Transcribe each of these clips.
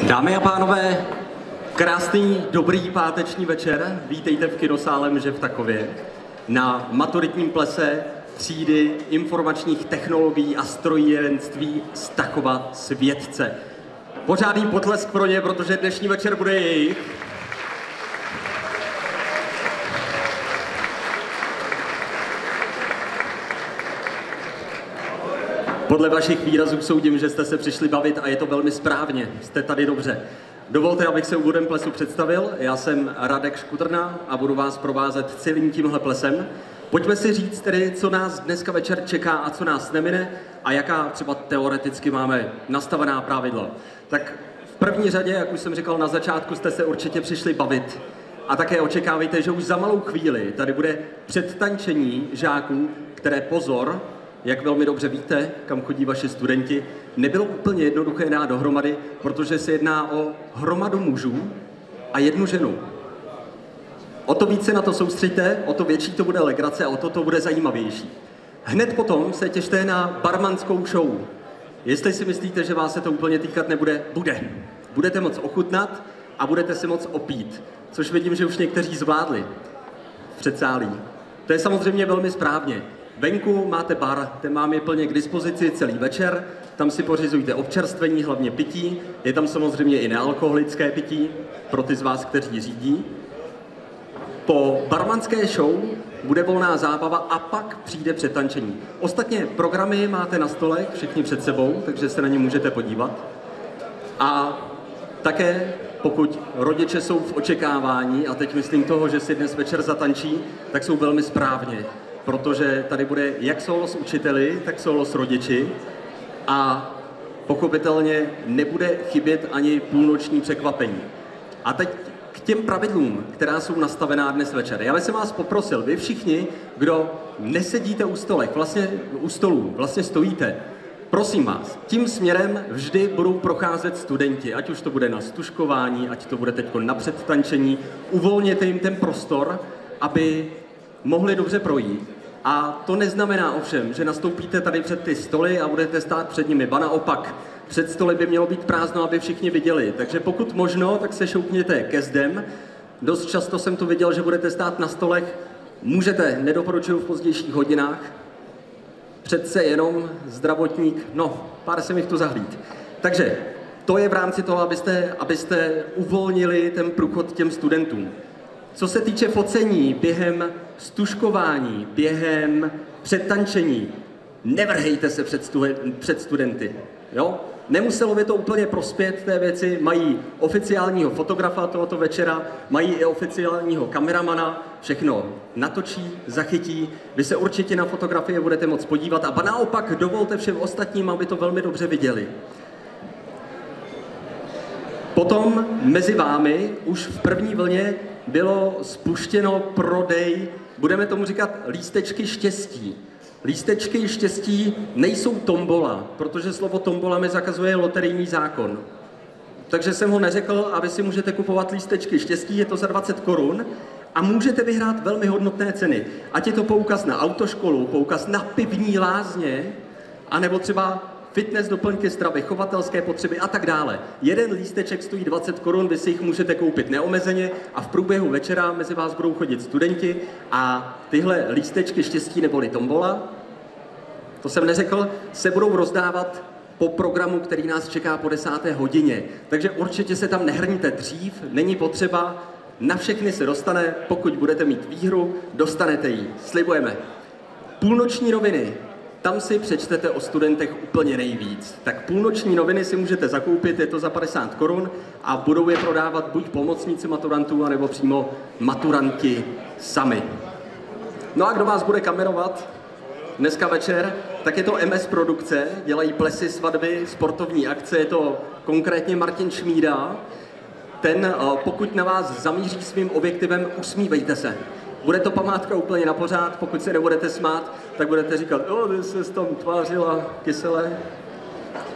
Dámy a pánové, krásný, dobrý páteční večer. Vítejte v kinosále Mže v Takově na maturitním plese třídy informačních technologií a strojírenství z Takova Světce. Pořádný potlesk pro ně, protože dnešní večer bude jejich. Podle vašich výrazů soudím, že jste se přišli bavit a je to velmi správně. Jste tady dobře. Dovolte, abych se úvodem plesu představil. Já jsem Radek Škudrna a budu vás provázet celým tímhle plesem. Pojďme si říct tedy, co nás dneska večer čeká a co nás nemine a jaká třeba teoreticky máme nastavená pravidla. Tak v první řadě, jak už jsem říkal na začátku, jste se určitě přišli bavit. A také očekávejte, že už za malou chvíli tady bude předtančení žáků, které pozor, jak velmi dobře víte, kam chodí vaši studenti, nebylo úplně jednoduché dát dohromady, protože se jedná o hromadu mužů a jednu ženu. O to více na to soustřeďte, o to větší to bude legrace a o to bude zajímavější. Hned potom se těšte na barmanskou show. Jestli si myslíte, že vás se to úplně týkat nebude, bude. Budete moc ochutnat a budete si moc opít, což vidím, že už někteří zvládli v předsálí. To je samozřejmě velmi správně. Venku máte bar, ten mám je plně k dispozici celý večer, tam si pořizujte občerstvení, hlavně pití, je tam samozřejmě i nealkoholické pití, pro ty z vás, kteří řídí. Po barmanské show bude volná zábava a pak přijde přetančení. Ostatně programy máte na stole, všichni před sebou, takže se na ně můžete podívat. A také, pokud rodiče jsou v očekávání, a teď myslím toho, že si dnes večer zatančí, tak jsou velmi správně. Protože tady bude jak solo s učiteli, tak solo s rodiči a pochopitelně nebude chybět ani půlnoční překvapení. A teď k těm pravidlům, která jsou nastavená dnes večer. Já bych se vás poprosil, vy všichni, kdo nesedíte u stolů, vlastně stojíte, prosím vás, tím směrem vždy budou procházet studenti, ať už to bude na stužkování, ať to bude teď na předtančení, uvolněte jim ten prostor, aby mohli dobře projít. A to neznamená ovšem, že nastoupíte tady před ty stoly a budete stát před nimi. Ba naopak, před stoly by mělo být prázdno, aby všichni viděli. Takže pokud možno, tak se šoupněte ke zdem. Dost často jsem tu viděl, že budete stát na stolech. Můžete, nedoporučuju v pozdějších hodinách. Přece jenom zdravotník, pár se mi tu zahlíd. Takže to je v rámci toho, abyste uvolnili ten průchod těm studentům. Co se týče focení během stužkování, během předtančení, nevrhejte se před studenty. Jo? Nemuselo by to úplně prospět té věci, mají oficiálního fotografa tohoto večera, mají i oficiálního kameramana, všechno natočí, zachytí, vy se určitě na fotografie budete moct podívat a naopak dovolte všem ostatním, aby to velmi dobře viděli. Potom mezi vámi už v první vlně bylo spuštěno prodej, budeme tomu říkat lístečky štěstí. Lístečky štěstí nejsou tombola, protože slovo tombola mi zakazuje loterijní zákon. Takže jsem ho neřekl a vy si můžete kupovat lístečky štěstí, je to za 20 korun a můžete vyhrát velmi hodnotné ceny. Ať je to poukaz na autoškolu, poukaz na pivní lázně, anebo třeba fitness, doplňky stravy, chovatelské potřeby a tak dále. Jeden lísteček stojí 20 korun, vy si jich můžete koupit neomezeně a v průběhu večera mezi vás budou chodit studenti a tyhle lístečky štěstí neboli tombola, to jsem neřekl, se budou rozdávat po programu, který nás čeká po 10. hodině. Takže určitě se tam nehrňte dřív, není potřeba, na všechny se dostane, pokud budete mít výhru, dostanete ji, slibujeme. Půlnoční noviny. Tam si přečtete o studentech úplně nejvíc. Tak půlnoční noviny si můžete zakoupit, je to za 50 korun a budou je prodávat buď pomocníci maturantů, anebo přímo maturanti sami. No a kdo vás bude kamerovat dneska večer, tak je to MS Produkce, dělají plesy, svatby, sportovní akce, je to konkrétně Martin Šmída. Ten, pokud na vás zamíří svým objektivem, usmívejte se. Bude to památka úplně na pořád, pokud se nebudete smát, tak budete říkat, ty jsi tam tvářila kysele.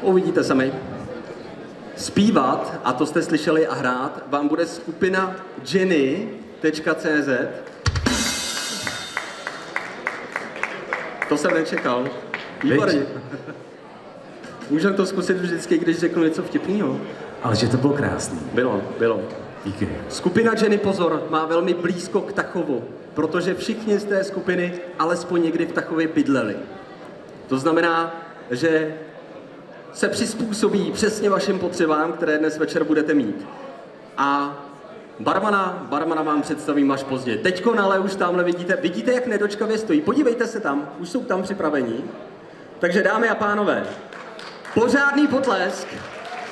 Uvidíte sami. Zpívat, a to jste slyšeli a hrát, vám bude skupina Jenny.cz. To jsem nečekal. Výborně. Můžeme to zkusit vždycky, když řeknu něco vtipného. Ale že to bylo krásný. Bylo. Díky. Skupina Jenny Pozor má velmi blízko k Tachovu, protože všichni z té skupiny alespoň někdy v Tachově bydleli. To znamená, že se přizpůsobí přesně vašim potřebám, které dnes večer budete mít. A barmana vám představím až později. Teďko ale už tamhle vidíte, jak nedočkavě stojí. Podívejte se tam, už jsou tam připravení. Takže dámy a pánové, pořádný potlesk,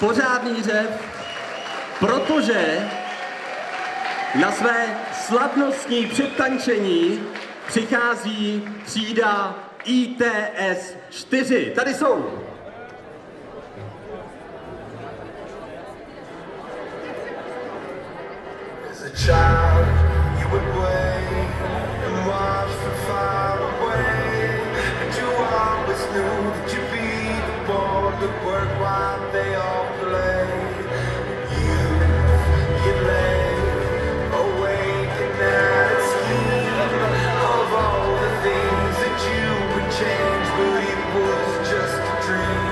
pořádný řev, protože na své slavnostní předtančení přichází třída ITS 4. Tady jsou. As a child, you would wait and watch from far away, and you always knew that you'd be the one to work while they all play. You'd lay awake and at a scheme of all the things that you would change, but it was just a dream.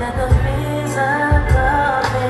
That the physical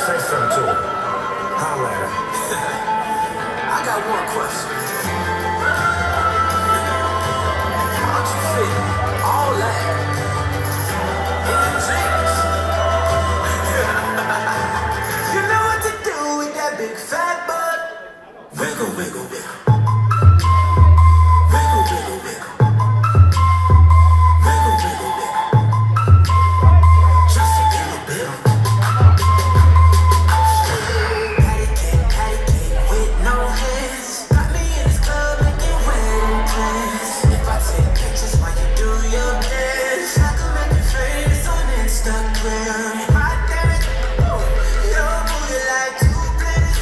Say something to her. Holla at her. I got one question. How'd you fit all that in jeans? You know what to do with that big fat butt. Wiggle, wiggle, wiggle. Wiggle, wiggle, wiggle. Wiggle, wiggle, wiggle. Just a little bit. Patty cake with no hands. Got me in this club making wedding plans. If I take pictures while you do your dance, I can make you famous on Instagram. Hot damn it, your booty like two planets.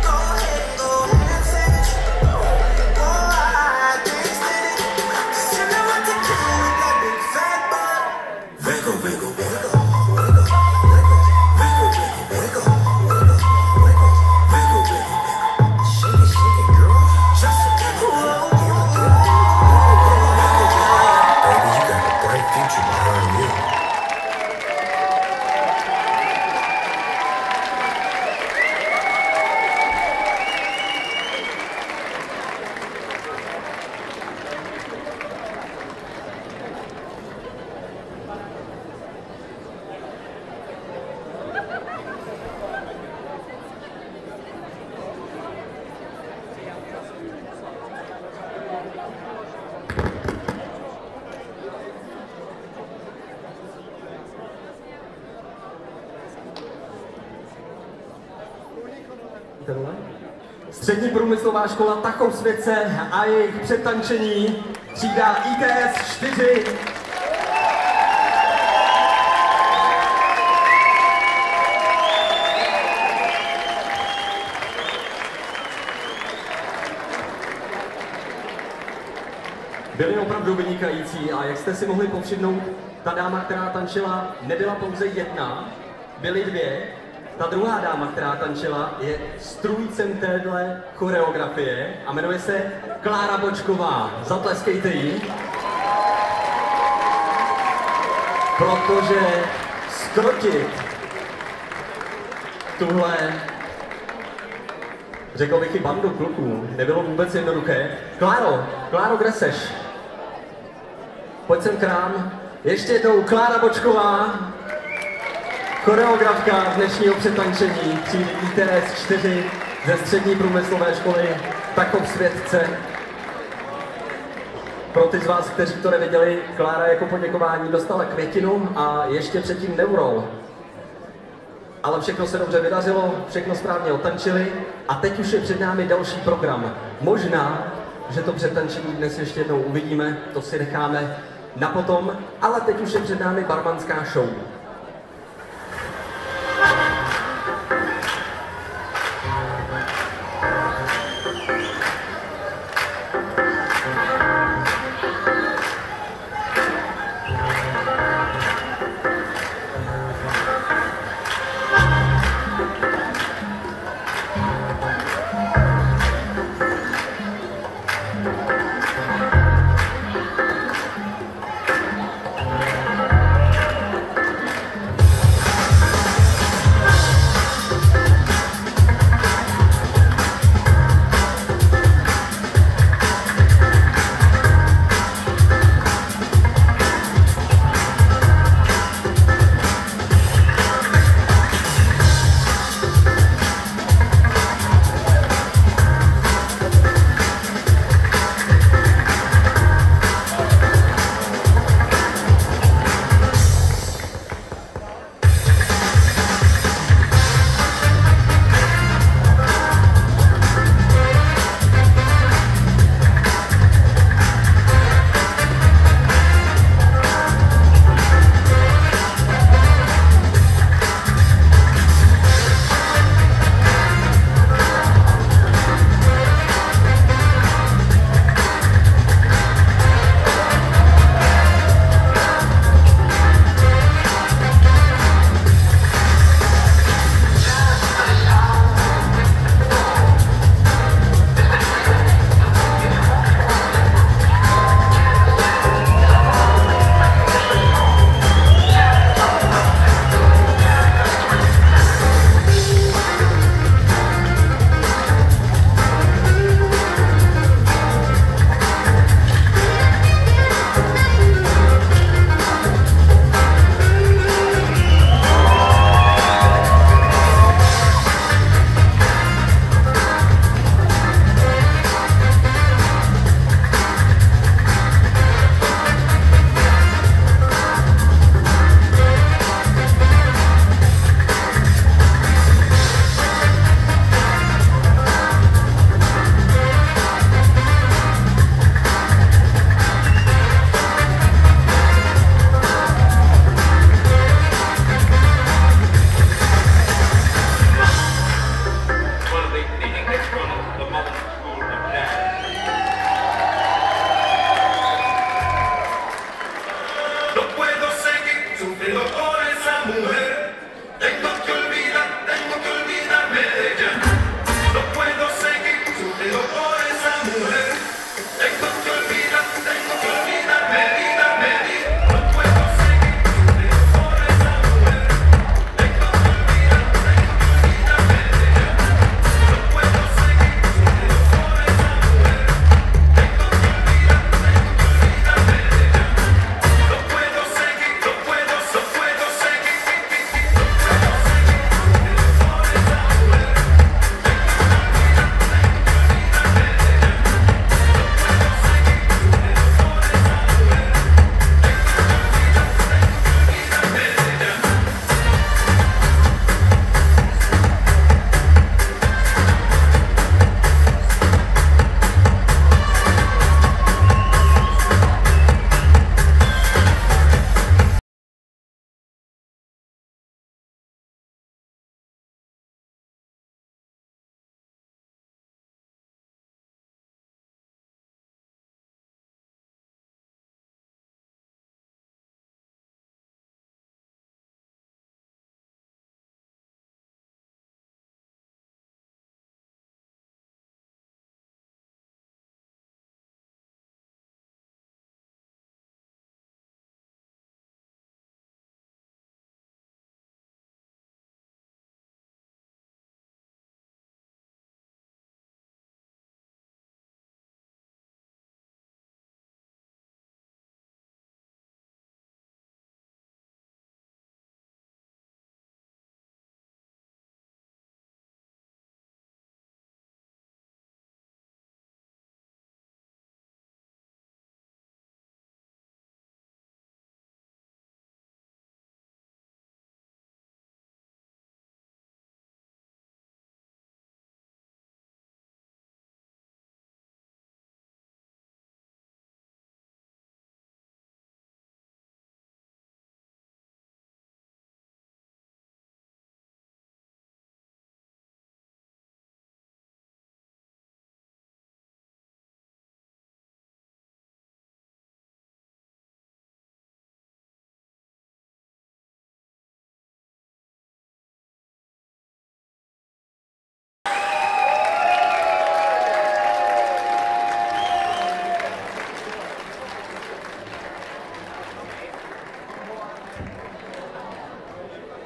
Go ahead and go ham sandwich. Go I can't stand it. 'Cause you know what to do with that big fat butt. Wiggle, wiggle, wiggle. Wiggle, wiggle, wiggle. Wiggle, wiggle, wiggle. Shake it, girl. Just a little. Baby, you got a bright future behind you. Střední průmyslová škola Tachov-Světce a jejich přetančení třída ITS 4. Byli opravdu vynikající a jak jste si mohli povšimnout, ta dáma, která tančila, nebyla pouze jedna, byly dvě. Ta druhá dáma, která tančila, je strůjcem téhle choreografie a jmenuje se Klára Bočková. Zatleskejte jí. Protože zkrotit tuhle, řekl bych i bandu kluků, nebylo vůbec jednoduché. Kláro, kde seš? Pojď sem k nám. Ještě jednou Klára Bočková, choreografka dnešního přetančení třídy ITS 4 ze střední průmyslové školy Tachov-Světce. Pro ty z vás, kteří to neviděli, Klára jako poděkování dostala květinu a ještě předtím neurol. Ale všechno se dobře vydařilo, všechno správně otančili a teď už je před námi další program. Možná, že to přetančení dnes ještě jednou uvidíme, to si necháme na potom, ale teď už je před námi barmanská show.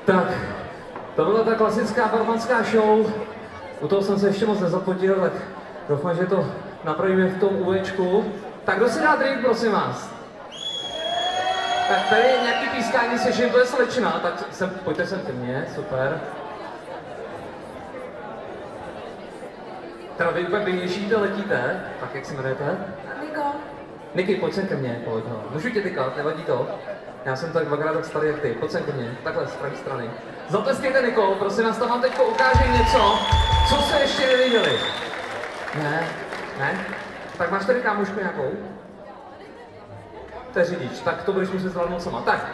Tak, to byla ta klasická barmanská show. U toho jsem se ještě moc nezapotil, tak doufám, že to napravíme v tom UVčku. Tak kdo si dá drink, prosím vás? Tak tady je nějaký pískání, slyším, to je slečna, tak pojďte sem ke mně, super. Teda vy úplně běžíte, letíte, tak jak se jmenujete? Niko. Niky, pojď sem ke mně, pojď, no. Můžu tě tykat, nevadí to? Já jsem tak dvakrát tak starý jak ty, pojď sem ke mně, takhle z pravé strany. Zatleskejte Niko, prosím vás, tam vám teďko ukážu něco, co jste ještě neviděli. Ne? Ne? Tak máš tady kámošku nějakou? To je řidič, tak to budeš muset zvládnout sama. Tak,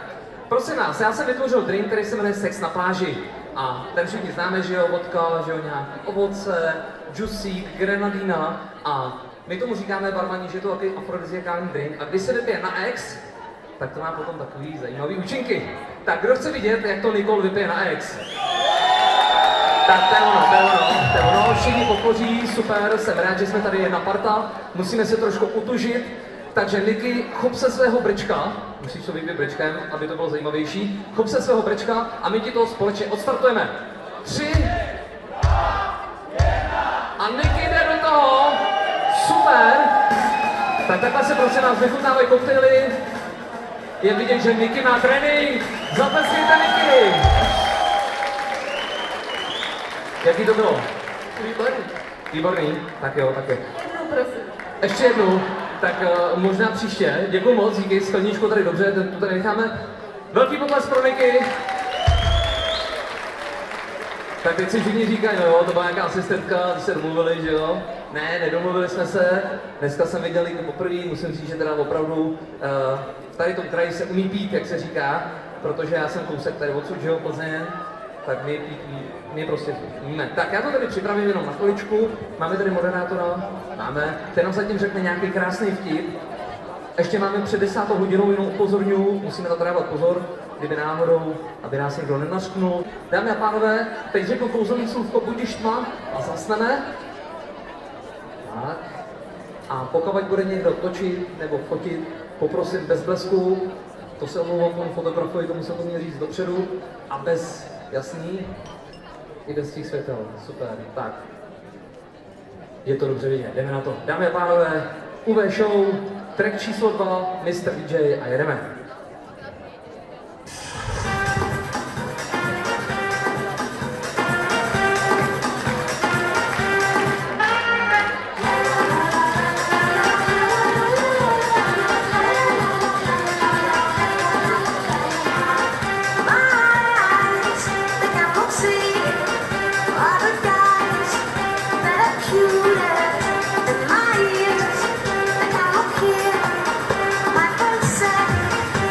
prosím vás, já jsem vytvořil drink, který se jmenuje Sex na pláži. A ten všichni známe, že jo, vodka, že jo, nějaký ovoce, džusík, grenadína a my tomu říkáme barmani, že je to takový afrodiziakální drink a když se vypije na X, tak to má potom takový zajímavý účinky. Tak kdo chce vidět, jak to Nicole vypije na X? Tak to je ono, všichni podpoří, super, jsem rád, že jsme tady jedna parta, musíme se trošku utužit, takže Niky, chop se svého brečka, musíš to vypít brečkem, aby to bylo zajímavější, chop se svého brečka a my ti to společně odstartujeme. 3, 2, 1 a Niky jde do toho, super, tak takhle se prosím nás vychutnávají koktejly, je vidět, že Niky má trénink, zatleskejte Niky! Jaký to bylo? Výborný. Výborný, tak jo, tak jo. Jednou prosím. Ještě jednou, tak možná příště. Děkuji moc, díky, skleničku tady dobře, tu tady necháme. Velký potlesk pro Niky. Tak teď si všichni říkají, no jo, to byla nějaká asistentka, když se domluvili, že jo? Ne, nedomluvili jsme se. Dneska jsem viděl Niky poprvé, musím říct, že teda opravdu v tady tom kraji se umí pít, jak se říká, protože já jsem kousek tady odsud, že jo, Plzeň. Tak my prostě víme. Tak já to tady připravím jenom na chviličku. Máme tady moderátora, který nám zatím řekne nějaký krásný vtip. Ještě máme před 10. hodinou, jenom upozorňuji, musíme na to dávat pozor, kdyby náhodou, aby nás někdo nenařknul. Dámy a pánové, teď řeknu kouzelný slůvko budiš tma a zasneme. Tak. A pokud bude někdo točit nebo fotit, poprosím bez blesku, to se omlouvám tomu fotografovi, tomu jsem to měl říct dopředu, a bez jasný, i bez těch světel, super, tak. Je to dobře vidět, jdeme na to. Dámy a pánové, UV Show, track číslo 2, Mr. DJ a jedeme. My heart said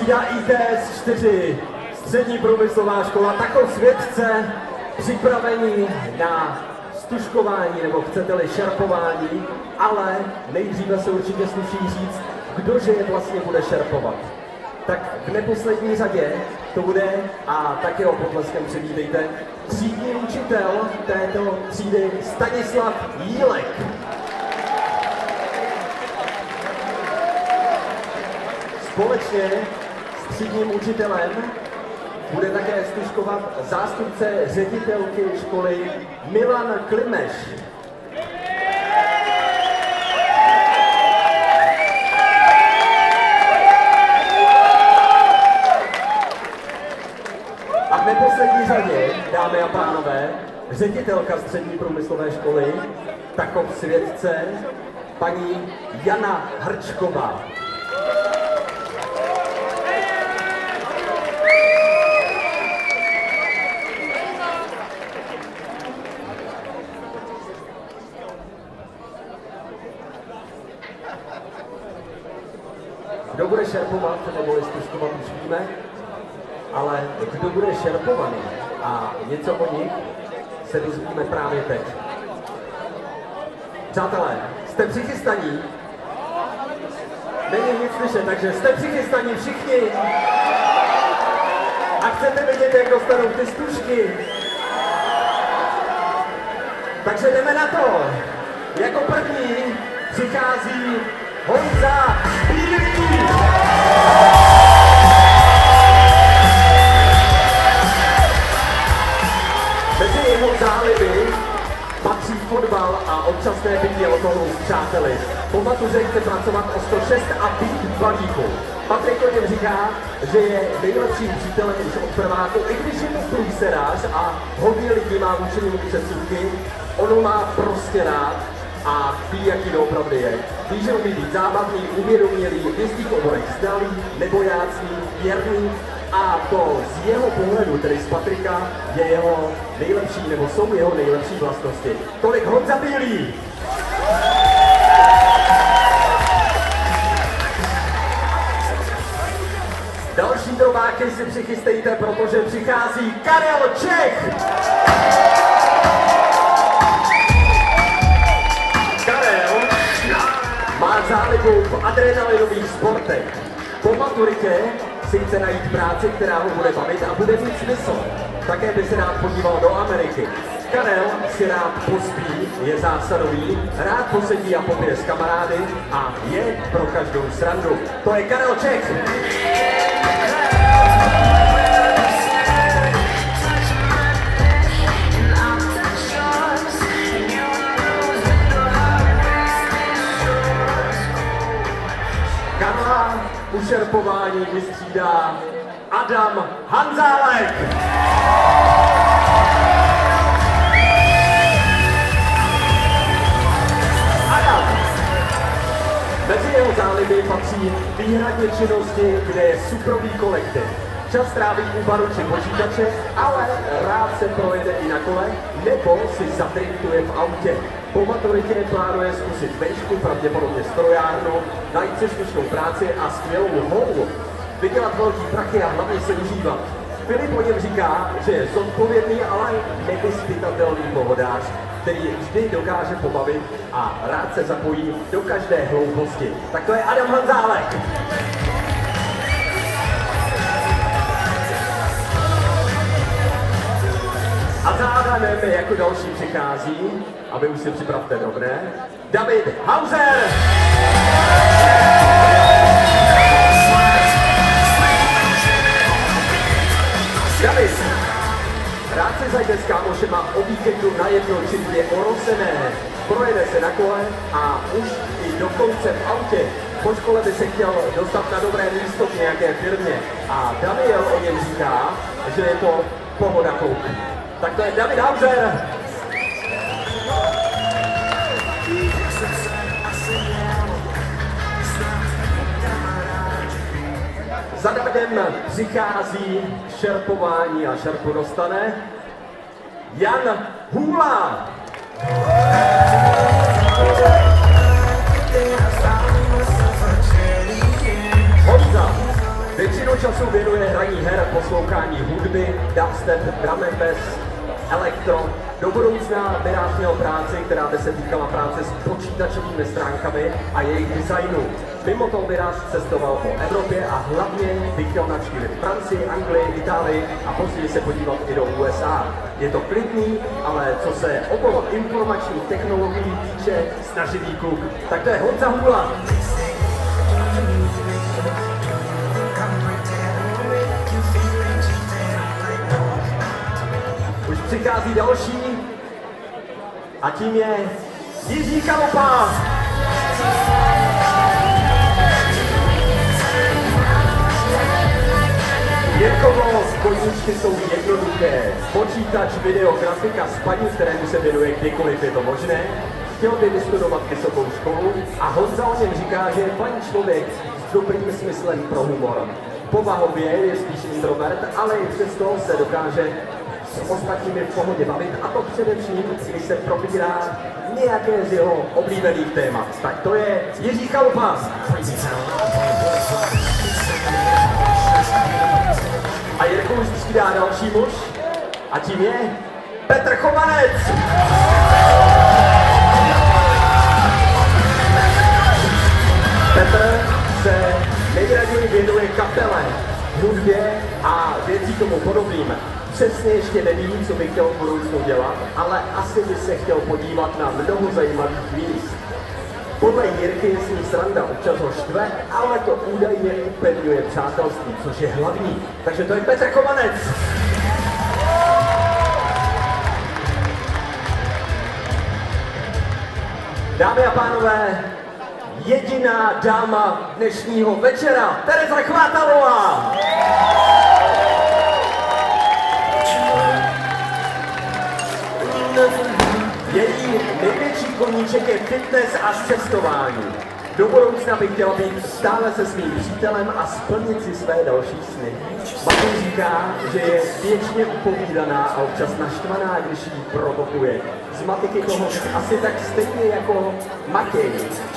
třída ITS 4, střední průmyslová škola, takovou světce připravení na stužkování, nebo chcete-li šerpování, ale nejdříve se určitě sluší říct, kdože je vlastně bude šerpovat. Tak v neposlední řadě to bude, a taky ho potleskem přivítejte, třídní učitel této třídy Stanislav Jílek. Společně s třídním učitelem bude také stužkovat zástupce ředitelky školy Milan Klimeš. A v neposlední řadě, dámy a pánové, ředitelka střední průmyslové školy, takov světce, paní Jana Hrčková. Kdo bude šerpovat, nebo stužkovat, už víme, ale kdo bude šerpovaný a něco o nich se dozvíme právě teď. Přátelé, jste přichystaní? Není nic slyšet, takže jste přichystaní všichni? A chcete vidět, jak dostanou ty stužky? Takže jdeme na to. Jako první přichází Honza Bílý. Mezi jeho záliby patří fotbal a občasné pití alkoholu s přáteli. Po matuře chce pracovat o 106 a být v balíku. Patrik o něm říká, že je nejlepším přítelem už od prváku, i když je to průserář a hodně lidí má vůči němu předsudky, on ho má prostě rád a ví, jaký doopravdy je. Ví, že umí být zábavný, uvědomělý, v jistých oborech zdalý, nebojácný, věrný, a to z jeho pohledu, tedy z Patrika, je jeho nejlepší, nebo jsou jeho nejlepší vlastnosti. Tolik Honza Bílý. Další drobáky si přichystejte, protože přichází Karel Čech. Karel má zálibu v adrenalinových sportech. Po maturitě si chce najít práci, která ho bude bavit a bude mít smysl. Také by se rád podíval do Ameriky. Karel si rád pospí, je zásadový, rád posedí a popije s kamarády a je pro každou srandu. To je Karel Čech. Karla u šerpování vystřídá Adam Hanzálek. Adam. Mezi jeho záliby patří výhradně činnosti, kde je suprový kolektiv. Čas tráví u baru či počítače, ale rád se projede i na kole, nebo si zadriftuje v autě. Po maturitě plánuje zkusit vejšku, pravděpodobně strojárnu, najít si slušnou práci a skvělou holu. Vydělat velký prachy a hlavně se užívat. Filip o něm říká, že je zodpovědný, ale nevyzpytatelný pohodář, který vždy dokáže pobavit a rád se zapojí do každé hlouposti. Tak to je Adam Hanzálek. A za Adamem jako další přichází, a vy už si připravte dobré, David Hauser! David, rád se zajde s kámošema o víkendu na jedno či dvě orosené, projede se na kole a už i dokonce v autě. Po škole by se chtěl dostat na dobré místo v nějaké firmě a Daniel o něm říká, že je to pohoda kluk. Tak to je David Hauser. Za Davidem přichází šerpování a šerpu dostane Jan Hůla. Honza, většinou většinu času věnuje hraní her, poslouchání hudby, dubstep, drum and bass, elektro. Do budoucna by rád měl práci, která by se týkala práce s počítačovými stránkami a jejich designu. Mimo to by rád cestoval po Evropě a hlavně by chtěl navštívit Francii, Anglii, Itálii a později se podívat i do USA. Je to klidný, ale co se okolo informačních technologií týče, snaživý kluk. Tak to je Honza Hůla. Už přichází další a tím je Jiří Chalupa. Jirkovo koníčky jsou jednoduché. Počítač, video, grafika, spaní, kterému se věnuje kdykoliv je to možné. Chtěl by vystudovat vysokou školu a Honza o něm říká, že je fajn člověk s dobrým smyslem pro humor. Povahově je spíš introvert, ale i přesto se dokáže s ostatními v pohodě bavit, a to především, když se probírá nějaké z jeho oblíbených témat. Tak to je Jiří Chalupa. A Jirku už střídá další muž a tím je Petr Chovanec. Petr se nejraději věnuje kapele, hudbě a věcí tomu podobným. Přesně ještě neví, co by chtěl v budoucnu dělat, ale asi by se chtěl podívat na mnoho zajímavých míst. Podle Jirky je s ním sranda, občas ho štve, ale to údajně upevňuje přátelství, což je hlavní. Takže to je Petr Chovanec. Dámy a pánové, jediná dáma dnešního večera, Tereza Chvátalová. Její největší koníček je fitness a cestování. Do budoucna by chtěla být stále se svým přítelem a splnit si své další sny. Matěj říká, že je věčně upovídaná a občas naštvaná, když jí provokuje. Z Matiky toho asi tak stejně jako Matěj.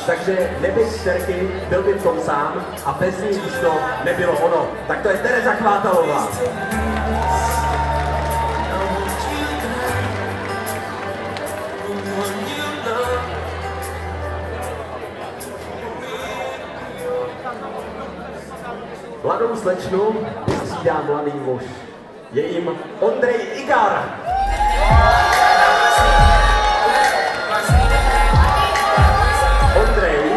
Takže nebej Terky, byl by v tom sám a bez ní už to nebylo ono. Tak to je Tereza Chvátalová. Mladou slečnu vystřídá mladý muž. Je jim Ondrej Igar. Ondrej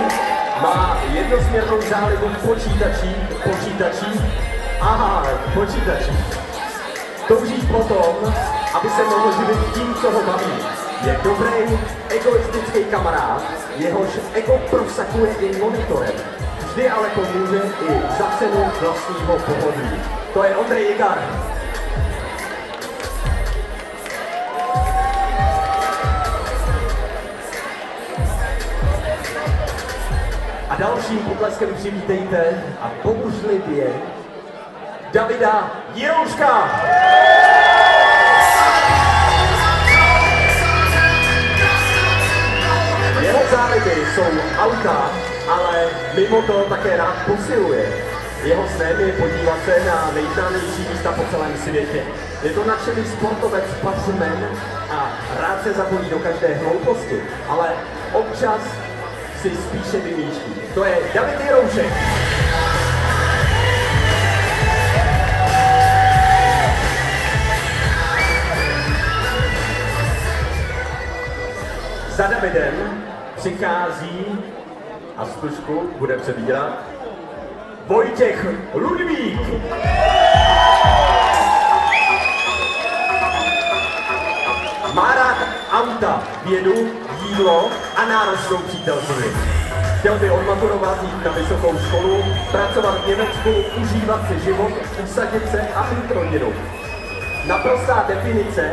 má jednosměrnou zálibu v počítačích. Touží potom, aby se mohl živit tím, co ho baví. Je dobrý, egoistický kamarád, jehož ego prosakuje i monitorem. Vždy ale pomůže i za cenu vlastního pohodlí. To je Ondrej Igar. A dalším potleskem přivítejte a bohužlivě Davida Jirouška. Jeho záliby jsou auta, ale mimo to také rád posiluje. Jeho snem je podívat se na nejznámější místa po celém světě. Je to nadšený sportovec pasmen a rád se zapojí do každé hlouposti, ale občas si spíše vymýšlí. To je David Jiroušek. Za Davidem přichází a stužku bude přebírat Vojtěch Ludvík. Má rád auta, vědu, jídlo a náročnou přítelkyni. Chtěl by odmaturovat, jít na vysokou školu, pracovat v Německu, užívat si život, usadit se a mít rodinu. Naprostá definice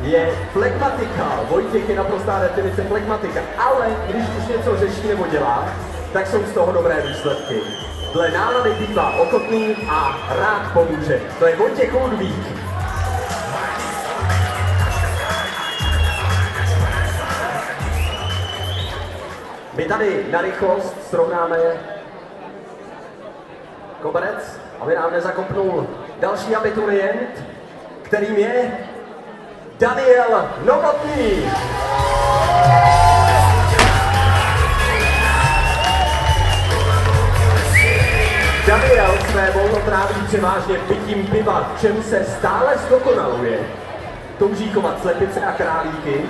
je flegmatika. Vojtěch je naprostá definice flegmatika, ale když už něco řeší nebo dělá, tak jsou z toho dobré výsledky. Dle nálady bývá ochotný a rád pomůže. To je Vojtěch Ludvík. My tady na rychlost srovnáme koberec aby nám nezakopnul další abiturient, kterým je Daniel Novotný. Daniel své volno tráví převážně pitím piva, v čem se stále zdokonaluje. Touží chovat slepice a králíky.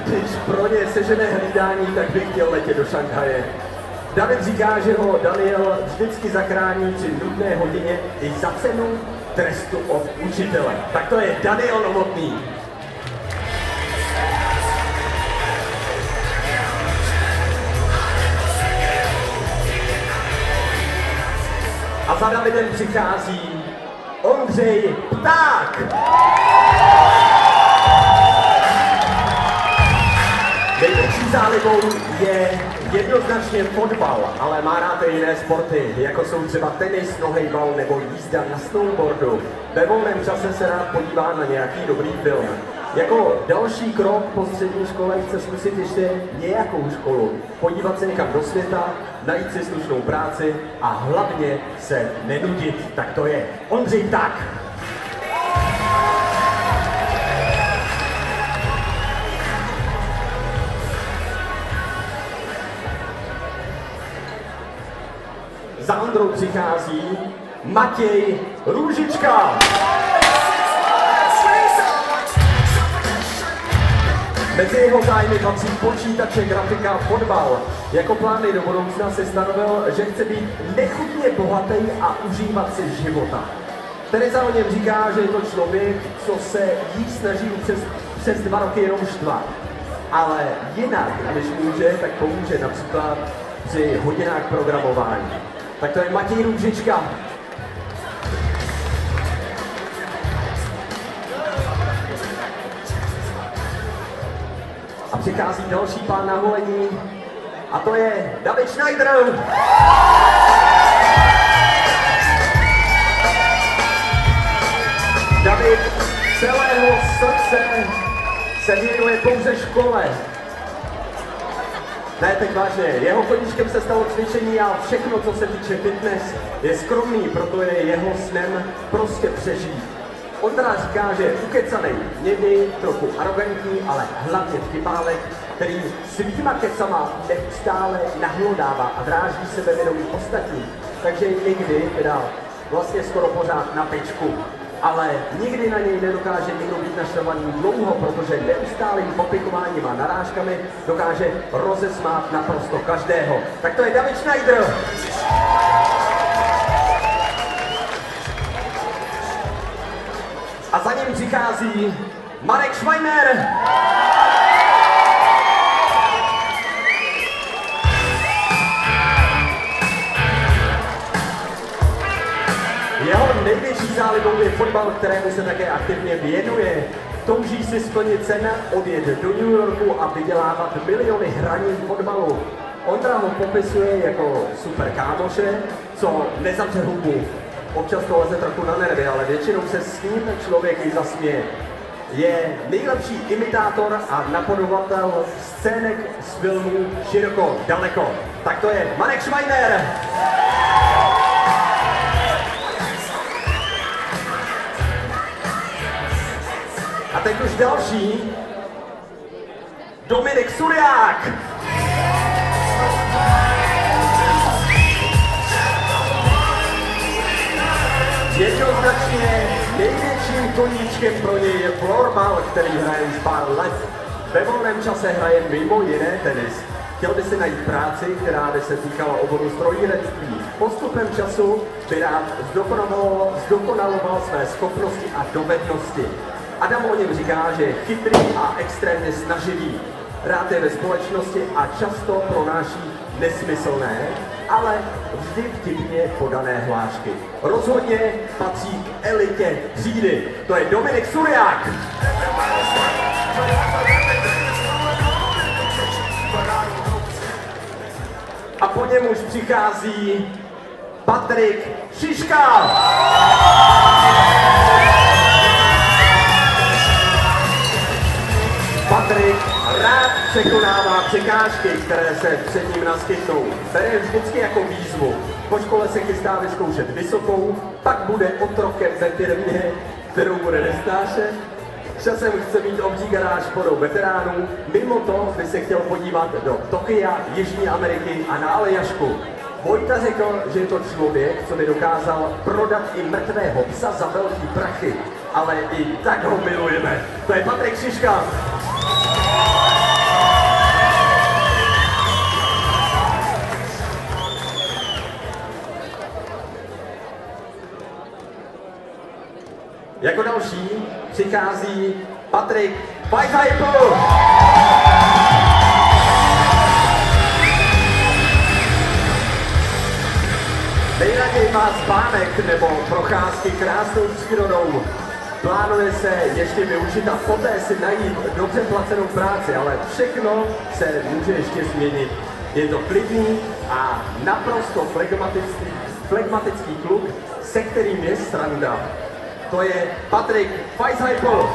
Když pro ně sežené hlídání, tak by chtěl letět do Šanghaje. David říká, že ho Daniel vždycky zachrání při nudné hodině i za cenu trestu od učitele. Tak to je Daniel Novotný. A za Davidem přichází Ondřej Pták. Největší zálibou je jednoznačně fotbal, ale má rád i jiné sporty, jako jsou třeba tenis, nohejbal nebo jízda na snowboardu. Ve volném čase se rád podívá na nějaký dobrý film. Jako další krok po střední škole chce zkusit ještě nějakou školu, podívat se někam do světa, najít si slušnou práci a hlavně se nenudit. Tak to je Ondřej Pták. Za Ondrou přichází Matěj Růžička. Mezi jeho zájmy patří počítače, grafika a fotbal. Jako plány do budoucna si stanovil, že chce být nechutně bohatý a užívat si života. Tereza o něm říká, že je to člověk, co se jí snaží přes 2 roky jenom štvat. Ale jinak, když může, tak pomůže například při hodinách programování. Tak to je Matěj Růžička. A přichází další pán na holení a to je David Schneider. David celého srdce se věnuje pouze škole. Ne, teď vážně, jeho koníčkem se stalo cvičení a všechno, co se týče fitness, je skromný, proto je jeho snem prostě přežít. On teda říká, že je ukecanej, někdy trochu arrogantní, ale hlavně vtipálek, který svýma kecama neustále nahlodává a dráždí sebevědomí ostatní. Takže někdy teda vlastně skoro pořád na pečku. Ale nikdy na něj nedokáže někdo být naštvaný dlouho, protože neustálým popikováním a narážkami dokáže rozesmát naprosto každého. Tak to je David Schneider. A za ním přichází Marek Schweiner. Jeho největší zálibou je fotbal, kterému se také aktivně věnuje. Touží si splnit sen, odjet do New Yorku a vydělávat miliony hraním fotbalu. Ondra ho popisuje jako super kámoše, co nezavře hubu. Občas to leze trochu na nervy, ale většinou se s ním člověk i zasměje. Je nejlepší imitátor a napodobatel scének z filmů Široko, daleko. Tak to je Marek Schweiner. A teď už další, Dominik Surják. Jednoznačně největším koníčkem pro něj je florbal, který hraje už pár let. Ve volném čase hraje mimo jiné tenis. Chtěl by si najít práci, která by se týkala oboru strojírenství. Postupem času by rád zdokonaloval své schopnosti a dovednosti. Adam o něm říká, že je chytrý a extrémně snaživý. Rád je ve společnosti a často pronáší nesmyslné, ale vždy vtipně podané hlášky. Rozhodně patří k elitě třídy. To je Dominik Surják. A po něm už přichází Patrik Šiška. Patrik rád překonává překážky, které se před ním naskytnou. Bere vždycky jako výzvu. Po škole se chystá vyzkoušet vysokou, pak bude otrokem ve firmě, kterou bude nesnášet. Časem chce mít obří garáž plnou veteránů, mimo to by se chtěl podívat do Tokia, Jižní Ameriky a na Aljašku. Vojta řekl, že je to člověk, co by dokázal prodat i mrtvého psa za velký prachy, ale i tak ho milujeme. To je Patrik Šiška. Jako další přichází Patrik Weisheipl. Nejraději má spánek nebo procházky krásnou přírodou. Plánuje se ještě využít a poté si najít dobře placenou práci, ale všechno se může ještě změnit. Je to klidný a naprosto flegmatický kluk, se kterým je sranda. To je Patrik Weisheipl.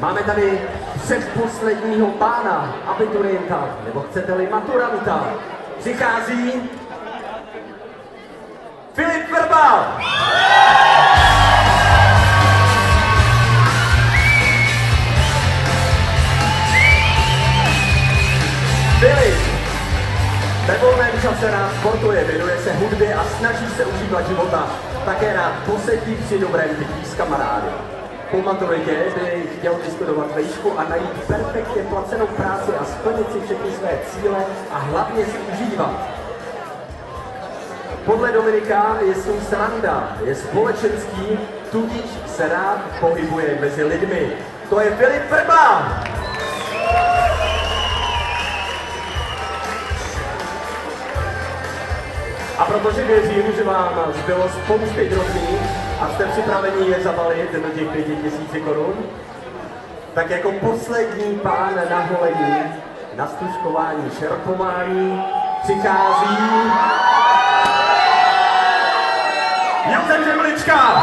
Máme tady předposledního pána, abiturienta, nebo chcete-li maturanta. Přichází Filip Vrba. Filip ve volném čase rád sportuje, věnuje se hudbě a snaží se užívat života. Také rád posedí při dobrém pití s kamarády. Po maturitě by chtěl vystudovat vejšku a najít perfektně placenou práci a splnit si všechny své cíle a hlavně si užívat. Podle Dominika je s ním sranda, je společenský, tudíž se rád pohybuje mezi lidmi. To je Filip Vrba! A protože věřím, že vám zbylo spousty drobných a jste připraveni je zabalit do těch 5000 korun, tak jako poslední pán na holení, na stužkování, šerpování přichází Josef Žemlička!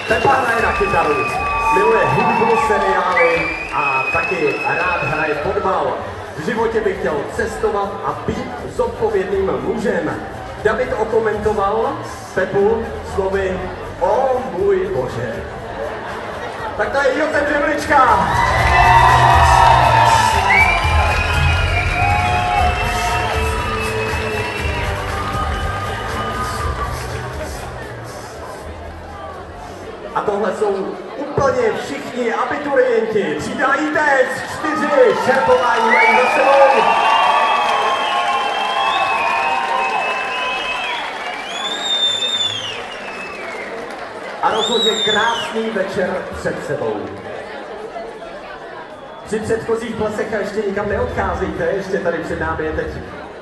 Pepa hraje na kytaru, miluje hudbu, seriály a taky rád hraje fotbal. V životě by chtěl cestovat a být zodpovědným mužem. David okomentoval Pepu slovy o můj bože. Tak to je Josef Žemlička. A tohle jsou úplně všichni abiturienti. Třída ITS 4, šerpování mají za sebou. A rozhodně krásný večer před sebou. Při předchozích plesech a ještě nikam neodcházejte, ještě tady před námi je teď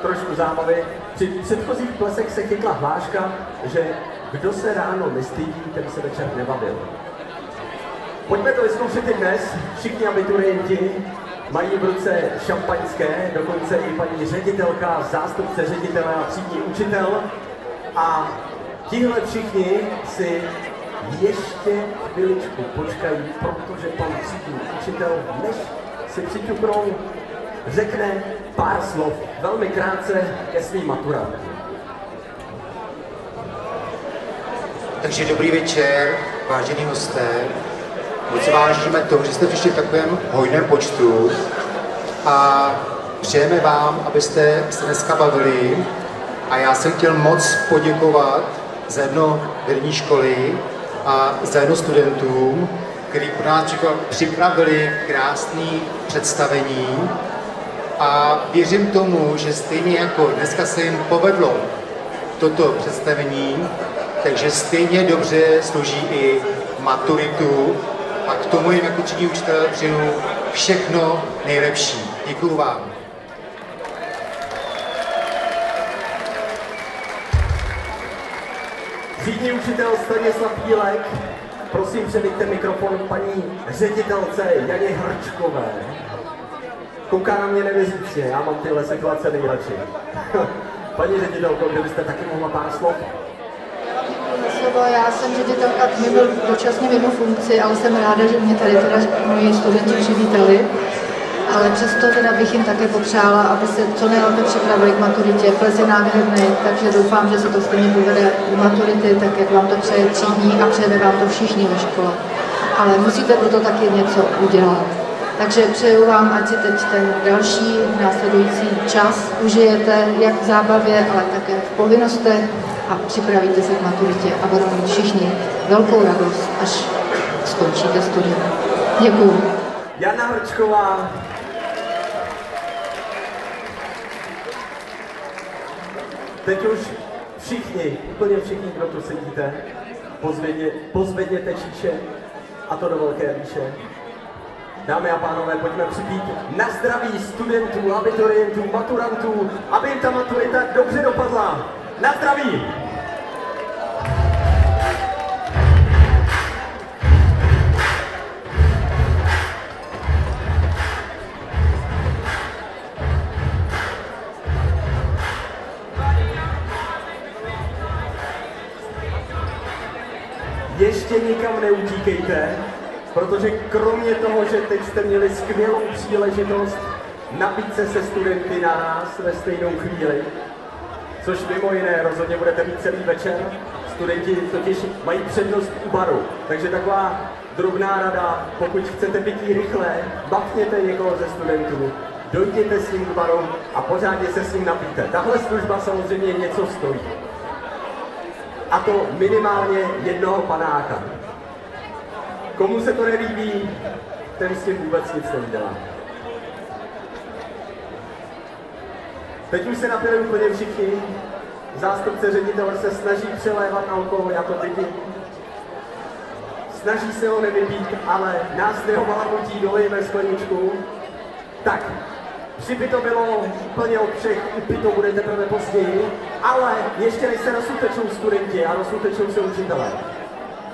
trošku zábavy. Při předchozích plesech se chytla hláška, že kdo se ráno nestydí, ten se večer nebavil. Pojďme to vyzkoušet i dnes. Všichni abiturienti mají v ruce šampaňské, dokonce i paní ředitelka, zástupce ředitele a třídní učitel. A tihle všichni si ještě chviličku počkají, protože pan třídní učitel, než si přiťuknou, řekne pár slov velmi krátce ke svým maturantům. Takže dobrý večer, vážení hosté. Moc si vážíme toho, že jste přišli v takovém hojném počtu a přejeme vám, abyste se dneska bavili. A já jsem chtěl moc poděkovat za jedno vedení školy a za jedno studentům, kteří pro nás připravili krásné představení. A věřím tomu, že stejně jako dneska se jim povedlo toto představení, takže stejně dobře složí i maturitu a k tomu jim jako třídní učitel přeju všechno nejlepší. Děkuju vám. Třídní učitel Stanislav Bílek prosím předejte mikrofon paní ředitelce Janě Hrčkové. Kouká na mě nevěřícně, já mám tyhle situace nejradši. Paní ředitelko, kdybyste taky mohla pár slov? Slovo, já jsem ředitelka dočasně mimo funkci, ale jsem ráda, že mě tady teda moji studenti přivítali. Ale přesto teda bych jim také popřála, aby se co nejlépe připravili k maturitě. Ples je nádherný, takže doufám, že se to stejně povede do maturity, tak jak vám to přeje třídní a přejeme vám to všichni ve škole. Ale musíte proto taky něco udělat. Takže přeju vám, ať si teď ten další následující čas užijete jak v zábavě, ale také v povinnostech a připravíte se k maturitě a budou mít všichni velkou radost, až skončíte studium. Děkuju. Jana Hrčková. Teď už všichni, úplně všichni, kdo tu sedíte, pozvedněte číše, a to do velké výše. Dámy a pánové, pojďme připít na zdraví studentů, abiturientů, maturantů, aby jim ta maturita dobře dopadla. Na zdraví! Ještě nikam neutíkejte, protože kromě toho, že teď jste měli skvělou příležitost napít se studenty na nás ve stejnou chvíli, což mimo jiné rozhodně budete mít celý večer, studenti totiž mají přednost u baru, takže taková drobná rada, pokud chcete pití rychle, bavněte někoho ze studentů, dojděte s ním k baru a pořádně se s ním napijte. Tahle služba samozřejmě něco stojí. A to minimálně jednoho panáka. Komu se to nelíbí, ten s tím vůbec nic neudělá. Teď už se napili úplně všichni. Zástupce ředitele se snaží přelévat alkohol jako děti. Snaží se ho nevypít, ale nás nehovalnutí dolijeme skleničku. Tak, připy to bylo úplně od všech, upy to bude teprve později, ale ještě než se rozutečou studenti a rozutečou se učitelé.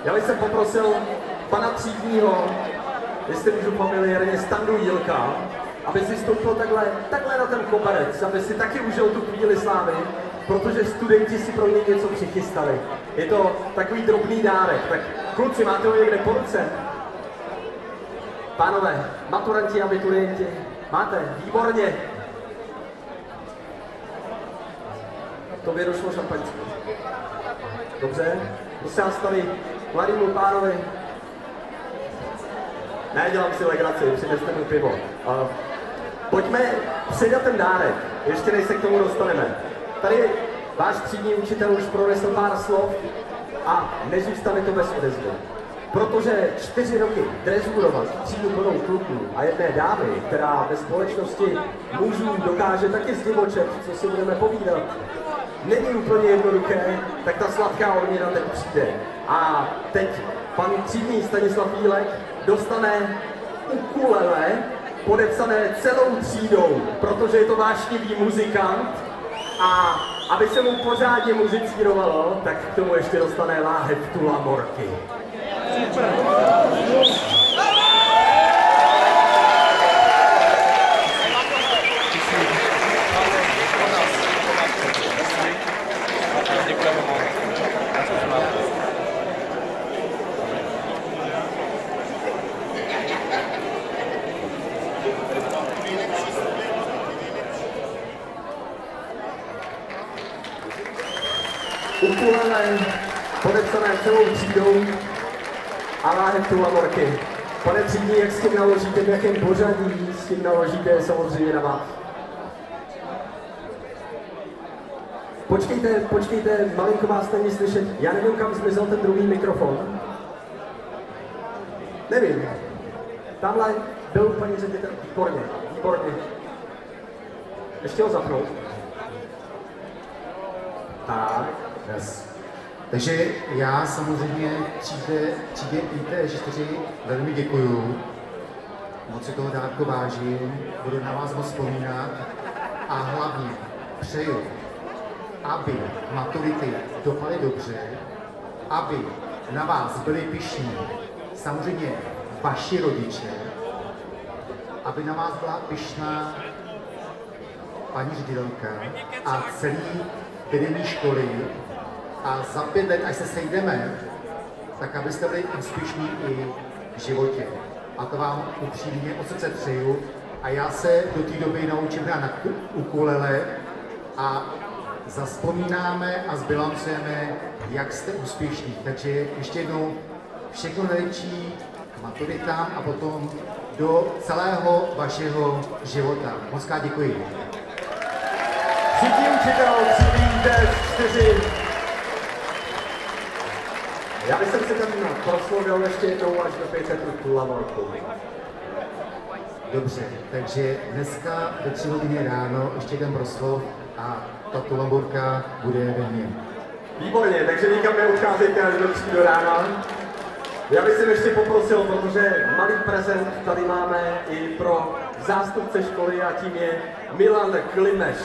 Já bych se poprosil pana třídního, jestli můžu familiárně, Standu Jílka, aby si stoupil takhle na ten koberec, aby si taky užil tu chvíli slávy, protože studenti si pro něj něco přichystali. Je to takový drobný dárek, tak kluci, máte ho někde po ruce? Pánové, maturanti, abiturienti, máte? Výborně. Tobě došlo šampaňské. Dobře, prosím vás tady mladýmu pánovi. Ne, dělám si legraci, přineste mu pivo. Pojďme předat ten dárek, ještě než se k tomu dostaneme. Tady váš třídní učitel už pronesl pár slov a nezůstane to bez odezvy. Protože 4 roky drezurovat třídu plnou kluků a jedné dámy, která ve společnosti mužů dokáže taky zdivočet, co si budeme povídat, není úplně jednoduché, tak ta sladká odměna teď přijde. A teď pan třídní Stanislav Jílek dostane ukulele podepsané celou třídou, protože je to vášnivý muzikant a aby se mu pořádně muzicírovalo, tak k tomu ještě dostane láhev Tula Morky. Ukulele podepsané celou třídou a láhev Tula Morky. Pane třídní, jak s tím naložíte, v jakém pořadí s tím naložíte, samozřejmě na vás. Počkejte, malinko vás není slyšet. Já nevím, kam zmizel ten druhý mikrofon. Nevím. Tamhle byl paní ředitel. Výborně. Ještě ho zapnout. Tak. Yes. Takže já samozřejmě třídě IT4 velmi děkuju. Moc si toho dárku vážím, budu na vás moc vzpomínat a hlavně přeju, aby maturity dopadly dobře, aby na vás byli pyšní samozřejmě vaši rodiče, aby na vás byla pyšná paní ředitelka a celý vedení školy a za 5 let, až se sejdeme, tak abyste byli úspěšní i v životě. A to vám upřímně od srdce přeju. A já se do té doby naučím hrát na ukulele a zavzpomínáme a zbilancujeme, jak jste úspěšní. Takže ještě jednou všechno nejlepší maturitám a potom do celého vašeho života. Moc krát děkuji. Třetí učitel, přivíjíte 4. Já bych si ten proslov dal ještě jednou až do 500 tu lavorku. Dobře, takže dneska ve 3 hodiny ráno ještě ten proslov a ta tulamburka bude ve mně. Výborně, takže nikam neodcházejte až do 3 do rána. Já bych si ještě poprosil, protože malý prezent tady máme i pro zástupce školy a tím je Milan Klimeš,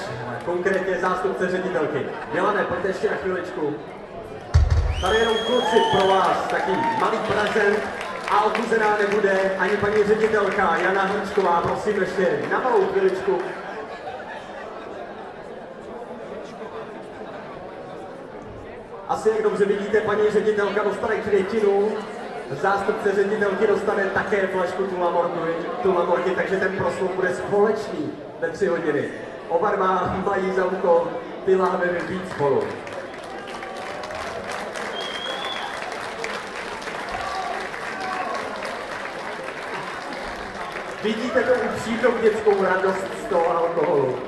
konkrétně zástupce ředitelky. Milane, pojďte ještě na chviličku. Tady jenom kluci pro vás, taky malý prezent a odpuzená nebude ani paní ředitelka Jana Hrčková, prosím ještě na malou chviličku. Asi jak dobře vidíte, paní ředitelka dostane květinu, zástupce ředitelky dostane také flašku tulamorky, takže ten proslov bude společný ve 3 hodiny. Oba mají za úkol ty láhve vypít spolu. Vidíte tu upřímnou dětskou radost z toho alkoholu.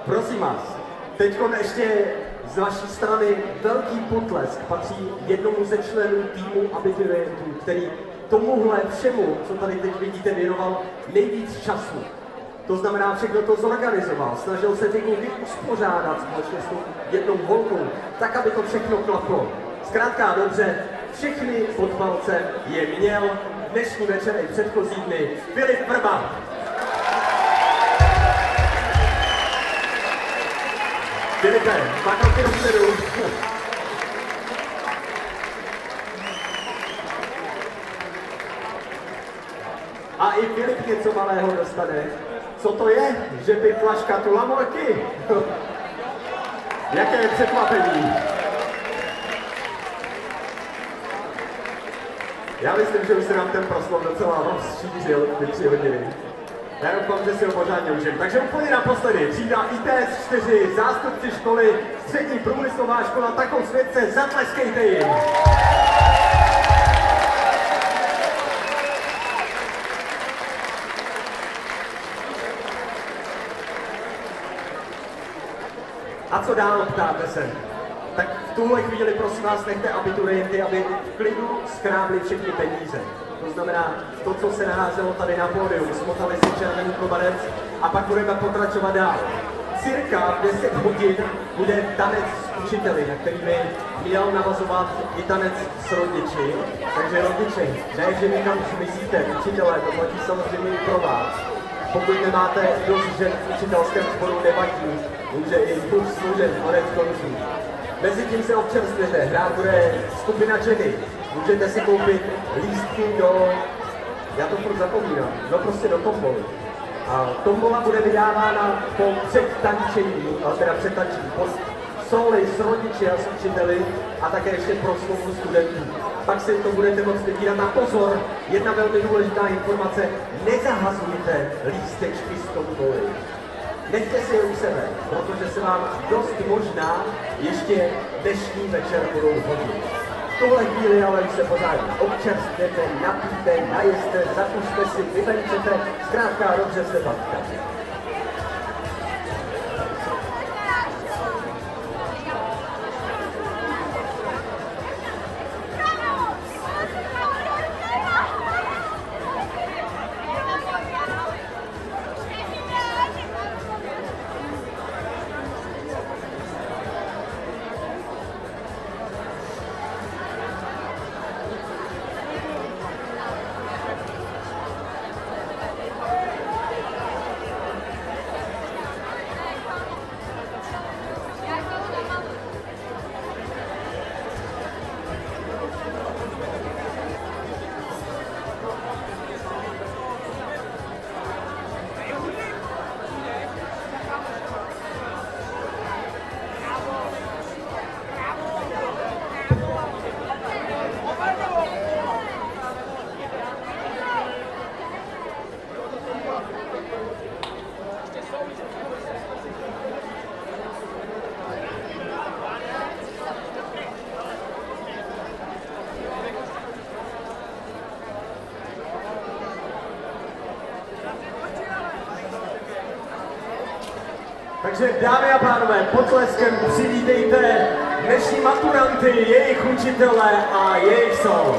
Prosím vás, teď ještě z vaší strany velký potlesk patří jednomu ze členů týmu abiturientů, který tomuhle všemu, co tady teď vidíte, věnoval nejvíc času. To znamená, všechno to zorganizoval, snažil se ty kluky uspořádat společně s tou jednou holkou, tak, aby to všechno klaplo. Zkrátka dobře, všechny pod palcem je měl dnešní večer i předchozí dny Filip Vrba. Filipe, 2 kroky dopředu. A i Filip něco malého dostane. Co to je? Že by flaška tulamorky? Jaké je překvapení? Já myslím, že už se nám ten proslov docela rozšířil ty 3 hodiny. Já doufám, že si ho pořádně užijem. Takže úplně naposledy, třída ITS 4, zástupci školy, střední průmyslová škola Takovsvětce, zatleskejte jim! A co dál, ptáte se? Tak v tuhle chvíli prosím vás nechte abiturienty, aby v klidu skrábli všechny peníze. To znamená, to, co se naházelo tady na pódium, smotali si červený koberec a pak budeme pokračovat dál. Cirka 10 hodin bude tanec s učiteli, na který by měl navazovat i tanec s rodiči. Takže rodiči, ne, že někam zmizíte, učitelé, to platí samozřejmě i pro vás. Pokud nemáte dost žen v učitelském sboru, nevadí, může i muž služen, konec konců. Mezitím se občerstvete, hrát bude skupina Jenny. Můžete si koupit lístky do, já to furt zapomínám, no prostě do tomboly. A tombola bude vydávána po předtančení, ale teda předtančení, po soli s rodiči a s učiteli a také ještě proslovu studentů. Pak si to budete moct vybírat. A pozor, jedna velmi důležitá informace, nezahazujte lístečky z tomboly. Nechte si je u sebe, protože se vám dost možná ještě dnešní večer budou hodit. V tuhle chvíli ale už se pořádně občerstvete, napijte, najeste, zakušte si, vyvenčete, zkrátka dobře se bavte. Takže dámy a pánové, potleskem přivítejte dnešní maturanty, jejich učitele a jejich song.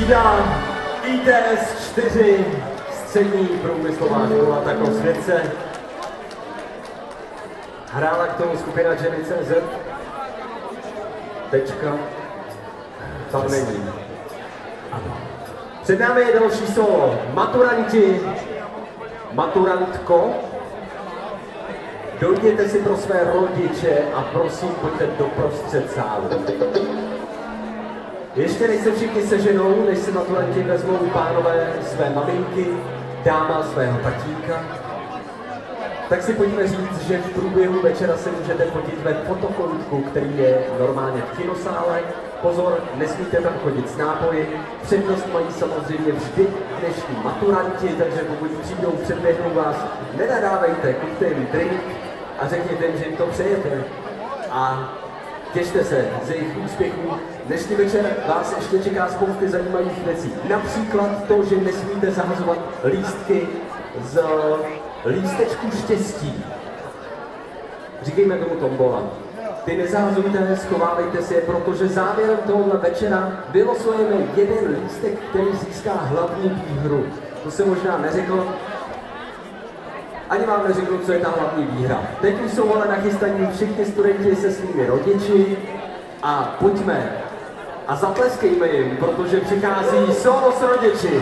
Třída ITS 4, střední průmyslová škola Takovsvědce. Hrála k tomu skupina Jenny.cz. Tečka. Tam není. Před námi je další solo. Maturanti, maturantko, dojděte si pro své rodiče a prosím, pojďte do prostřed sálu. Ještě než se všichni seženou, než si maturanti vezmou pánové své maminky, dáma svého tatínka, tak si pojďme říct, že v průběhu večera se můžete fotit ve fotokoutku, který je normálně v kinosále. Pozor, nesmíte tam chodit s nápoji. Přednost mají samozřejmě vždy dnešní maturanti, takže pokud přijdou, předběhnou vás, nenadávejte, kupte jim drink a řekněte jim, že jim to přejete. A těšte se z jejich úspěchů. Dnešní večer vás ještě čeká spousty zajímavých věcí. Například to, že nesmíte zahazovat lístky z lístečku štěstí. Říkejme tomu tombola. Ty nezahazujte, schovávejte si je, protože závěrem tohohle večera vylosujeme jeden lístek, který získá hlavní výhru. To se možná neřekl, ani vám neřeknu, co je ta hlavní výhra. Teď už jsou ale nachystaní všichni studenti se svými rodiči a pojďme a zatleskejme jim, protože přichází solo s rodiči.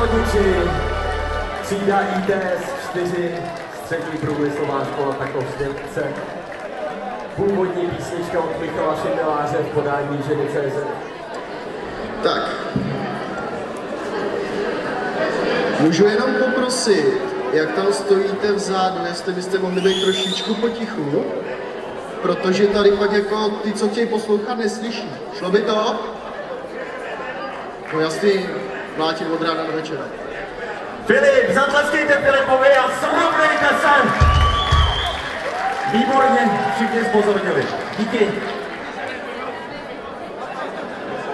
rodiči, třída ITS 4, střední průmyslová škola Takovsněvce. Původní písnička od Michala Šindeláře v podání ženy.cz. Tak. Můžu jenom poprosit, jak tam stojíte vzadu, jestli byste mohli být trošičku potichu, protože tady pak jako ty, co chtějí poslouchat, neslyší. Šlo by to? No jasný, mlátit od rána do večera. Filip, zatleskejte Filipovi a srovnejte se! Výborně, všichni zpozornili. Díky.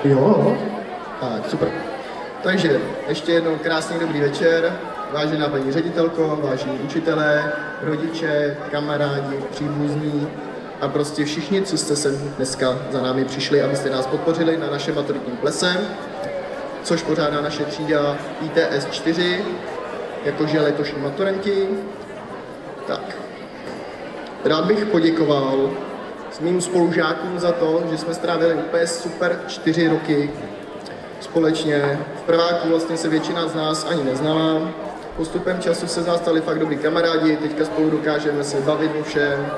Jo, tak super. Takže ještě jednou krásný dobrý večer, vážená paní ředitelko, vážení učitelé, rodiče, kamarádi, příbuzní a prostě všichni, co jste sem dneska za námi přišli, abyste nás podpořili na našem maturitním plese, což pořádá naše třída ITS 4, jakože letošní maturanti. Tak. Rád bych poděkoval mým spolužákům za to, že jsme strávili úplně super 4 roky společně. V prváku vlastně se většina z nás ani neznala. Postupem času se z nás stali fakt dobrý kamarádi, teďka spolu dokážeme se bavit o všem,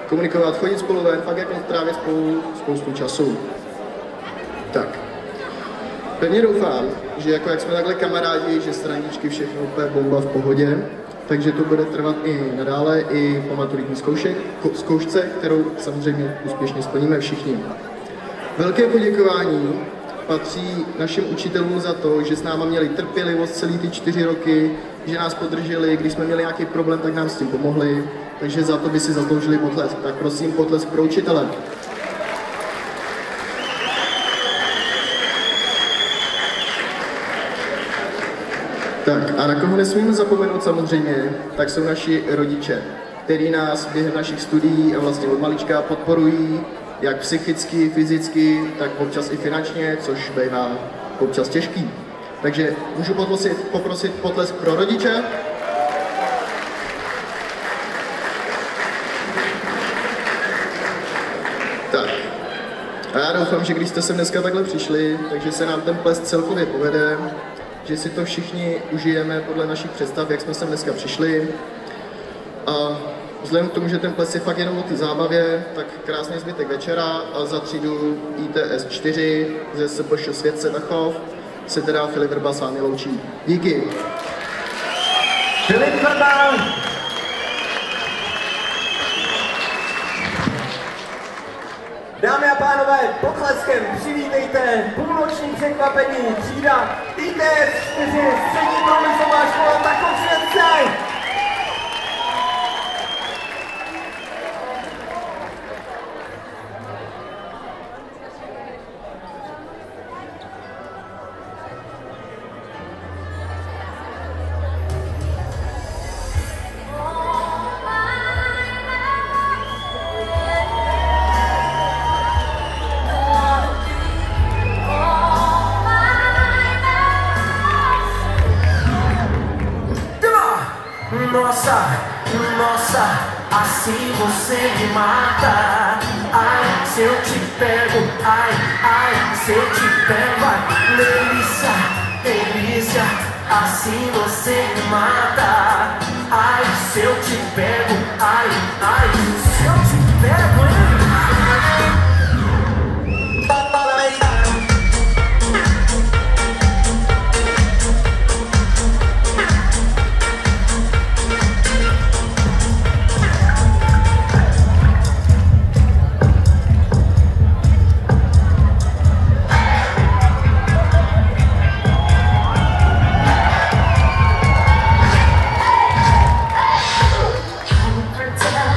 komunikovat, chodit spolu ven, fakt jako trávit spolu spoustu času. Tak. Pevně doufám, že jako jak jsme takhle kamarádi, že straničky všechno úplně bomba v pohodě, takže to bude trvat i nadále, i po maturitní zkoušce, kterou samozřejmě úspěšně splníme všichni. Velké poděkování patří našim učitelům za to, že s náma měli trpělivost celý ty 4 roky, že nás podrželi, když jsme měli nějaký problém, tak nám s tím pomohli, takže za to by si zasloužili potlesk. Tak prosím, potlesk pro učitele. Tak a na koho nesmíme zapomenout samozřejmě, tak jsou naši rodiče, který nás během našich studií a vlastně od malička podporují, jak psychicky, fyzicky, tak občas i finančně, což bývá občas těžký. Takže můžu poprosit potlesk pro rodiče. Tak. A já doufám, že když jste sem dneska takhle přišli, takže se nám ten ples celkově povede, že si to všichni užijeme podle našich představ, jak jsme sem dneska přišli. A vzhledem k tomu, že ten ples je fakt jenom o té zábavě, tak krásný zbytek večera a za třídu ITS 4 ze SPŠ Světce Tachov se teda Filip Vrba s vámi loučí. Díky. Filip Vrba! Dámy a pánové, potleskem přivítejte půlnoční překvapení třída ITS 4 střední průmyslová škola Takovsněvce. Nossa, assim você me mata. Ai, se eu te pego, ai, se eu te pego, ai, delícia, delícia, assim você me mata. Ai, se eu te pego, ai, se eu te pego, hein? Pretend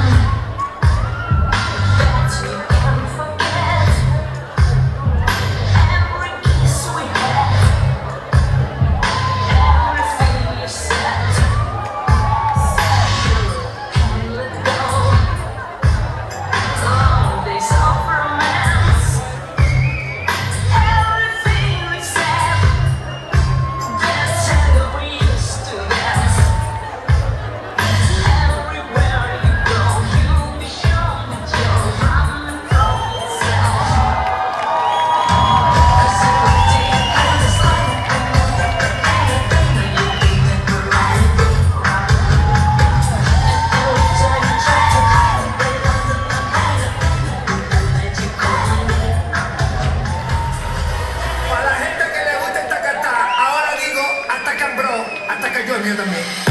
mío también.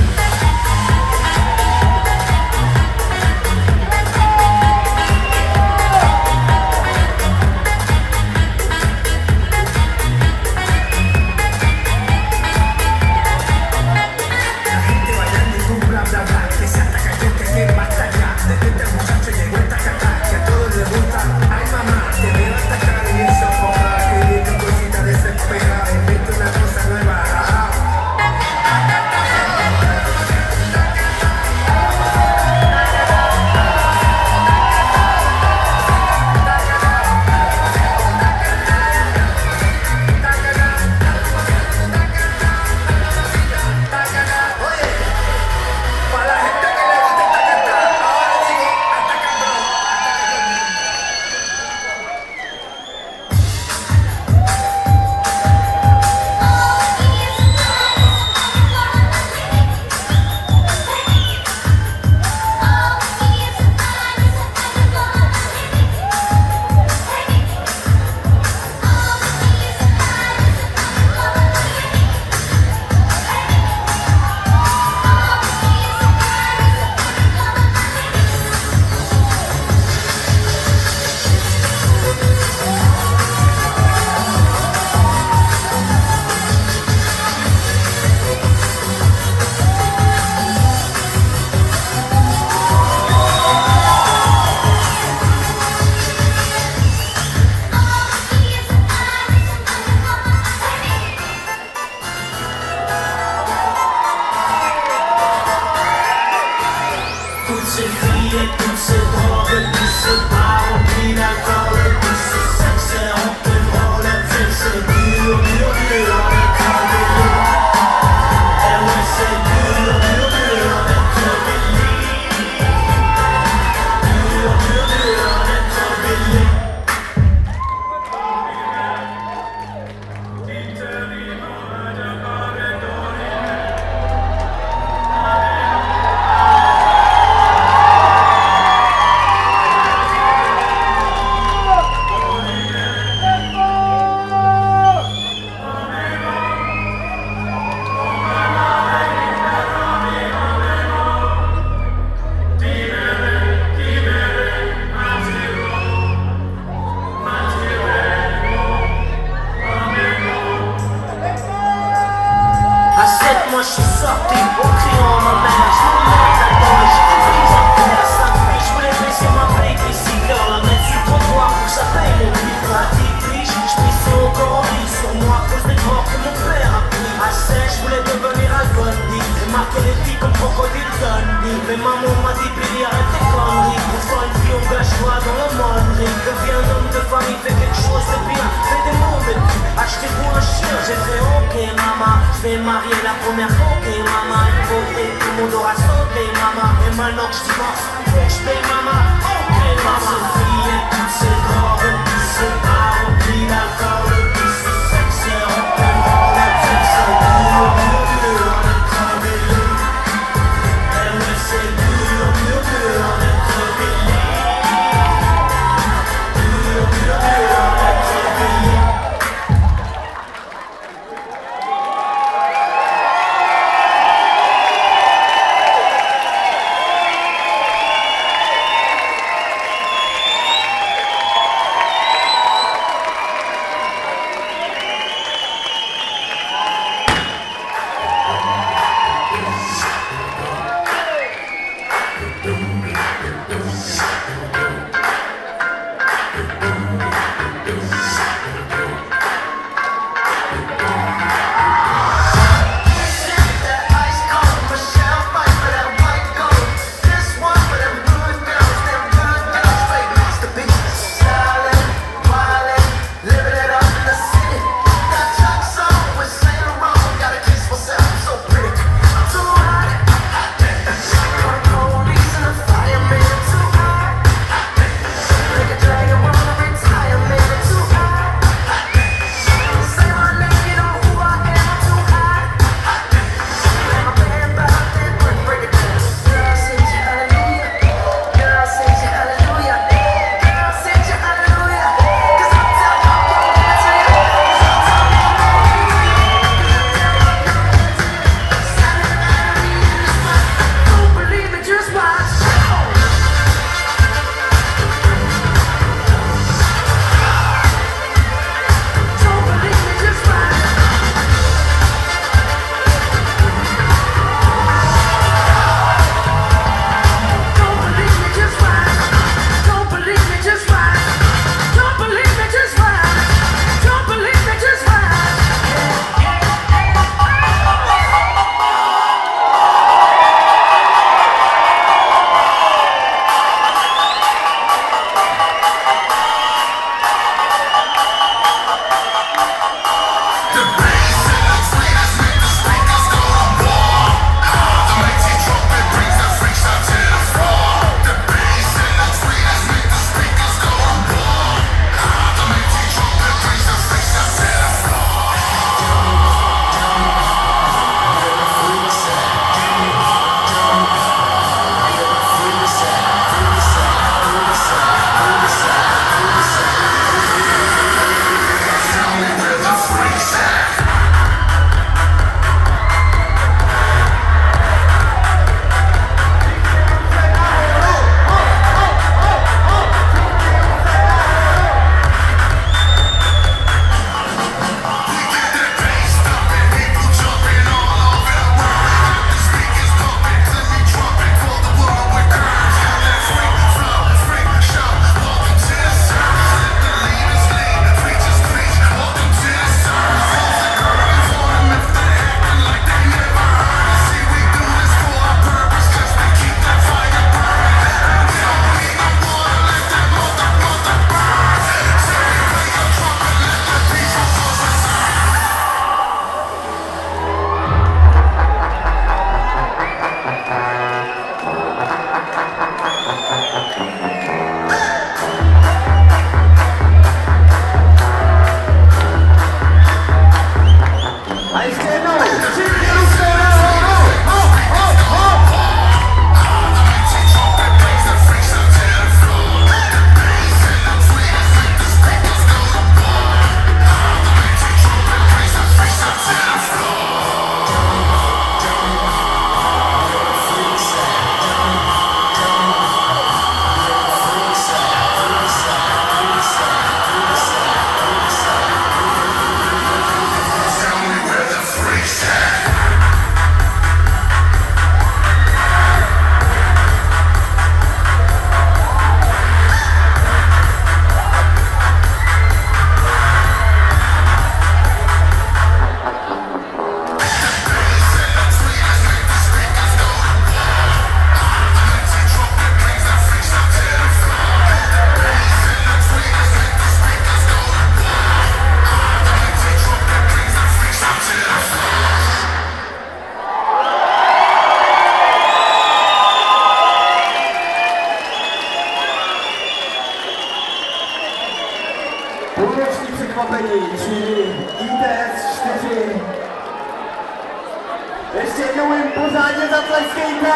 Ještě jednou jim pořádně zatleskejte!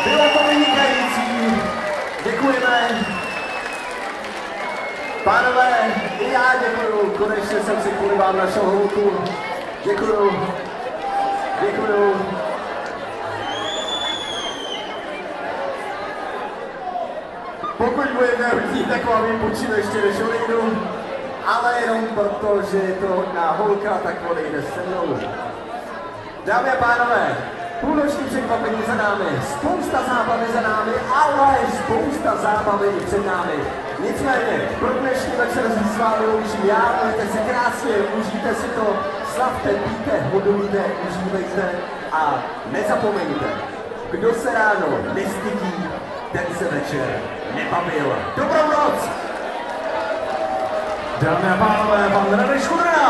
Bylo to vynikající. Děkujeme. Pánové, i já děkuju. Konečně jsem si kvůli vám našel holku. Děkuju. Děkuju. Pokud budete chtít, tak vám ji počím ještě než odejdu. Ale jenom proto, že je to hodná holka, tak odejde se mnou. Dámy a pánové, půlnoční překvapení za námi, spousta zábavy za námi, ale spousta zábavy i před námi. Nicméně, pro dnešní večer se s vámi loučím já, mějte si krásně, užijte si to, slavte, pijte, hodujte, užívejte a nezapomeňte, kdo se ráno nestydí, ten se večer nebavil. Dobrou noc! Dámy a pánové, pan Radek Škudrna!